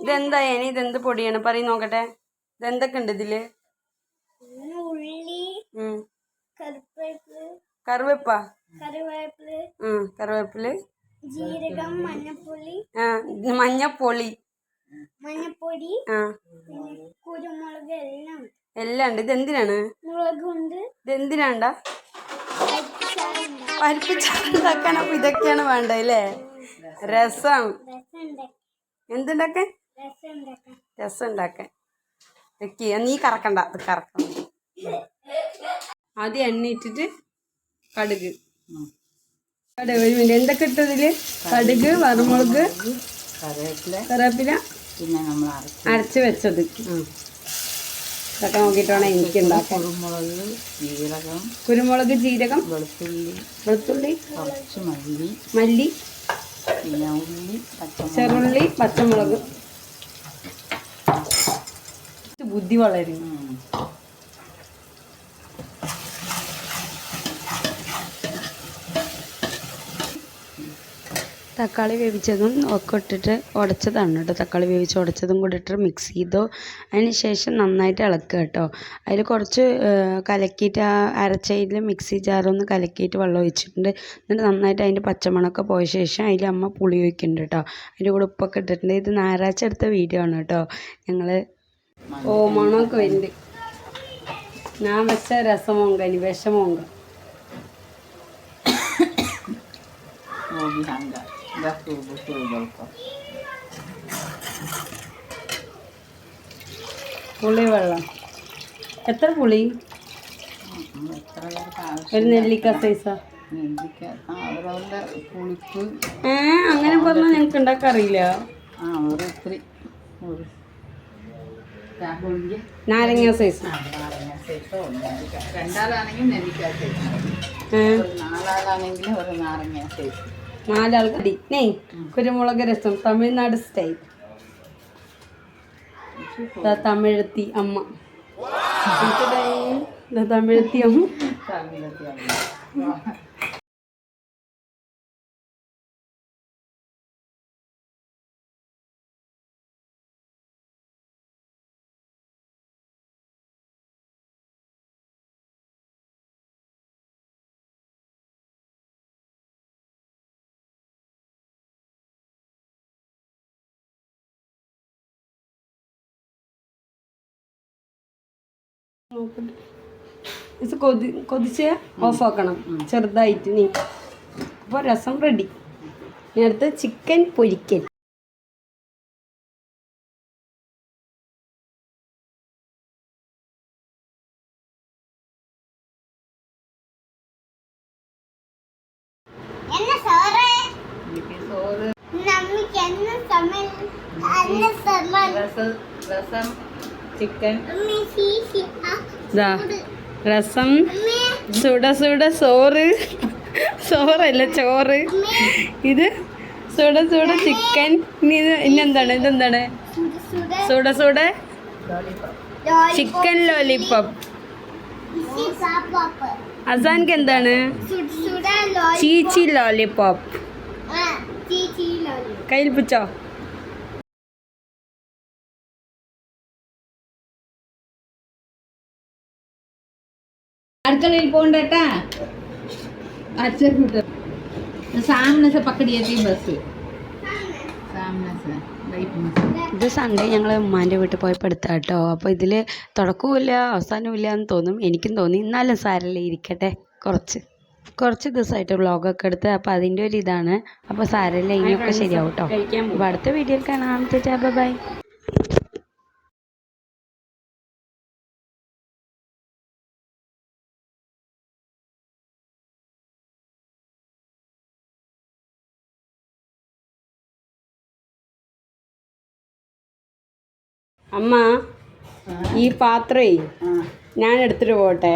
ഇതെന്താ ഇനി ഇതെന്ത് പൊടിയാണ് പറയും നോക്കട്ടെ. ഇതെന്തൊക്കെ ഉണ്ട് ഇതില്? കറിവേപ്പാ, കറിവേപ്പില്, ജീരകം, മഞ്ഞപ്പൊടി, കുരുമുളക് എല്ലാം ഉണ്ട്. ഇതെന്തിനാണ്? ഇതെന്തിനാണ്ടാ? പരിപ്പിച്ചാറുണ്ടാക്കാൻ. അപ്പൊ ഇതൊക്കെയാണ് വേണ്ടത് അല്ലേ? രസം. എന്തുണ്ടാക്കാൻ? രസം ഉണ്ടാക്കാൻ. നീ കറക്കണ്ട, അത് കറക്കണം. ആദ്യം എണ്ണ ഇട്ടിട്ട് കടുക്. ഒരു മിനിറ്റ്, എന്തൊക്കെ ഇട്ടതില്? കടുക്, വറുമുളക്, കറിവേപ്പില, പിന്നെ നമ്മൾ അരച്ച് വെച്ചത്. ഇതൊക്കെ നോക്കിയിട്ട് വേണം എനിക്ക് ഉണ്ടാക്കാൻ. കുരുമുളക്, ജീരകം, വെളുത്തുള്ളി, കുറച്ച് മല്ലി, പിന്നെ ഉള്ളി, ചെറുള്ളി, പച്ചമുളക്. ബുദ്ധി വളരും. തക്കാളി വേവിച്ചതും ഒക്കെ ഇട്ടിട്ട് ഉടച്ചതാണ് കേട്ടോ. തക്കാളി വേവിച്ച് ഉടച്ചതും കൂടി ഇട്ട് മിക്സ് ചെയ്തു. അതിന് ശേഷം നന്നായിട്ട് ഇളക്കുക കേട്ടോ. അതിൽ കുറച്ച് കലക്കിയിട്ട് അരച്ചതിൽ മിക്സി ജാറൊന്ന് കലക്കിയിട്ട് വെള്ളം ഒഴിച്ചിട്ടുണ്ട്. എന്നിട്ട് നന്നായിട്ട് അതിൻ്റെ പച്ചമണമൊക്കെ പോയ ശേഷം അതിൽ അമ്മ പുളി ഒഴിക്കുന്നുണ്ട് കേട്ടോ. അതിൻ്റെ കൂടെ ഉപ്പൊക്കെ ഇട്ടിട്ടുണ്ട്. ഇത് ഞായറാഴ്ച എടുത്ത വീഡിയോ ആണ് കേട്ടോ. ഞങ്ങൾ മണമൊക്കെ വരുന്നുണ്ട്. ഞാൻ വെച്ച രസമോങ്ക, ഇനി വിഷമോങ്ക. പുളി വെള്ളം എത്ര പുളി? ഒരു നെല്ലിക്ക സൈസാ. അങ്ങനെ പറഞ്ഞാൽ ഞങ്ങൾക്ക് ഉണ്ടാക്കാൻ അറിയില്ല. നാരങ്ങ സൈസ്. രണ്ടാളാണെങ്കിൽ നെല്ലിക്ക സൈസ്, നാലാളാണെങ്കിൽ ഒരു നാരങ്ങ സൈസ്. നാലാൾക്ക് കുരുമുളക് രസം തമിഴ്നാട് സ്റ്റൈൽ. തമിഴത്തി അമ്മ, തമിഴത്തി അമ്മ. ഇത് കൊതിച്ച് ഓഫാക്കണം ചെറുതായിട്ട്. നീ അപ്പോൾ രസം റെഡി. ഇനി അടുത്ത് ചിക്കൻ പൊരിക്കൽ. രസം, ചിക്കൻ, രസം, സുട സുട ചോറ്. ചോറല്ല ചോറ്. ഇത് സുട സുട ചിക്കൻ. ഇന്നെന്താണ്? ഇതെന്താണ്? സുട സുട ചിക്കൻ ലോലിപോപ്പ്. അസാൻക്ക് എന്താണ്? ചീച്ചി ലോലിപോപ്പ്. കയ്യിൽ പിടിച്ചോ. അടുക്കളയിൽ പോകണ്ടേട്ടാ. സാമനെ से पकड़ी थी बस. ഇത് സൺഡേ ഞങ്ങൾ ഉമ്മാൻ്റെ വീട്ടിൽ പോയപ്പോൾ എടുത്താൽ കേട്ടോ. അപ്പോൾ ഇതിൽ തുടക്കവുമില്ല അവസാനവും ഇല്ല എന്ന് തോന്നും, എനിക്കും തോന്നി. എന്നാലും സാരമില്ല, ഇരിക്കട്ടെ. കുറച്ച് ദിവസമായിട്ട് വ്ളോഗൊക്കെ എടുത്ത്, അപ്പോൾ അതിൻ്റെ ഒരു ഇതാണ്. അപ്പോൾ സാരമില്ല, ഇനിയൊക്കെ ശരിയാവും കേട്ടോ. അപ്പോൾ അടുത്ത വീഡിയോയിൽ കാണാം. ബൈ. അമ്മ, ഈ പാത്രേ ഞാൻ എടുത്തിട്ട് പോട്ടെ.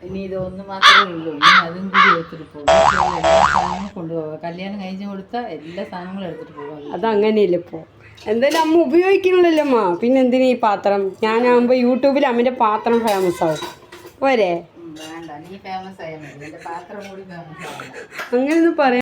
ഇനി ഇതൊന്നും മാത്രമേ ഉള്ളൂ. ഇനി അതും കൂടി എടുത്തിട്ട് പോകും. എല്ലാ സാധനങ്ങളും കൊണ്ടുപോകാം. കല്യാണം കഴിച്ചു കൊടുത്താൽ എല്ലാ സാധനങ്ങളും എടുത്തിട്ട് പോകാം. അതങ്ങനെയല്ല ഇപ്പോൾ. എന്തായാലും അമ്മ ഉപയോഗിക്കണല്ലോ അമ്മ. പിന്നെ എന്തിനാ ഈ പാത്രം? ഞാനാകുമ്പോൾ യൂട്യൂബിൽ അമ്മൻ്റെ പാത്രം ഫേമസ് ആവും. പോരെ? വേണ്ട, നീ ഫേമസ് ആയാൽ മതി. എൻ്റെ പാത്രം കൂടി ഫേമസ് ആവും. അങ്ങനെയൊന്നും പറയാം.